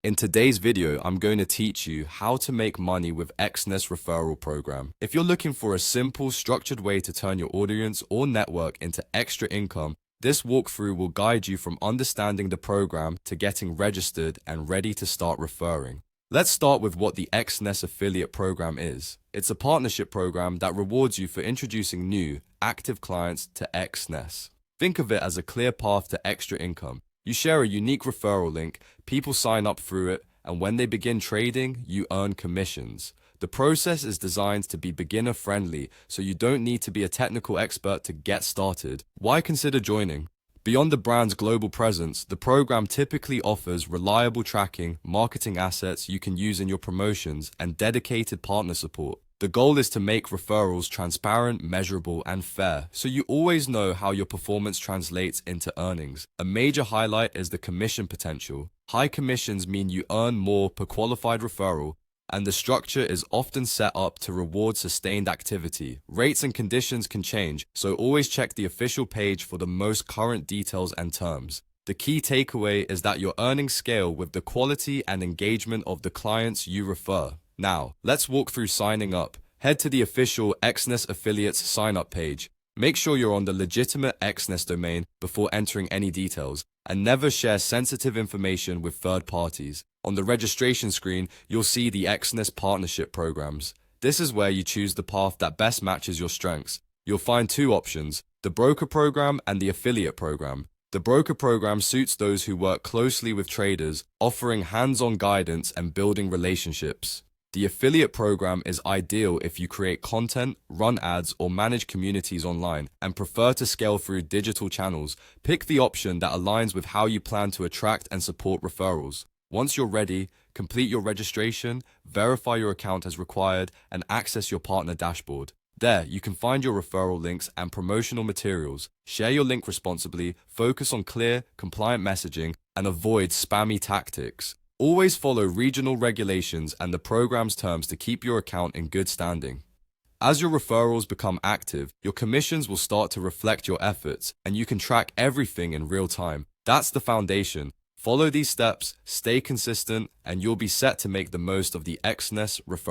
In today's video, I'm going to teach you how to make money with Exness Referral program. If you're looking for a simple, structured way to turn your audience or network into extra income, this walkthrough will guide you from understanding the program to getting registered and ready to start referring. Let's start with what the Exness affiliate program is. It's a partnership program that rewards you for introducing new, active clients to Exness. Think of it as a clear path to extra income. You share a unique referral link, people sign up through it, and when they begin trading, you earn commissions. The process is designed to be beginner-friendly, so you don't need to be a technical expert to get started. Why consider joining? Beyond the brand's global presence, the program typically offers reliable tracking, marketing assets you can use in your promotions, and dedicated partner support. The goal is to make referrals transparent, measurable, and fair, so you always know how your performance translates into earnings. A major highlight is the commission potential. High commissions mean you earn more per qualified referral, and the structure is often set up to reward sustained activity. Rates and conditions can change, so always check the official page for the most current details and terms. The key takeaway is that your earnings scale with the quality and engagement of the clients you refer. Now, let's walk through signing up. Head to the official Exness Affiliates sign-up page. Make sure you're on the legitimate Exness domain before entering any details, and never share sensitive information with third parties. On the registration screen, you'll see the Exness Partnership Programs. This is where you choose the path that best matches your strengths. You'll find two options, the Broker Program and the Affiliate Program. The Broker Program suits those who work closely with traders, offering hands-on guidance and building relationships. The affiliate program is ideal if you create content, run ads, or manage communities online and prefer to scale through digital channels. Pick the option that aligns with how you plan to attract and support referrals. Once you're ready, complete your registration, verify your account as required, and access your partner dashboard. There, you can find your referral links and promotional materials. Share your link responsibly, focus on clear, compliant messaging, and avoid spammy tactics. Always follow regional regulations and the program's terms to keep your account in good standing. As your referrals become active, your commissions will start to reflect your efforts, and you can track everything in real time. That's the foundation. Follow these steps, stay consistent, and you'll be set to make the most of the Exness Referral.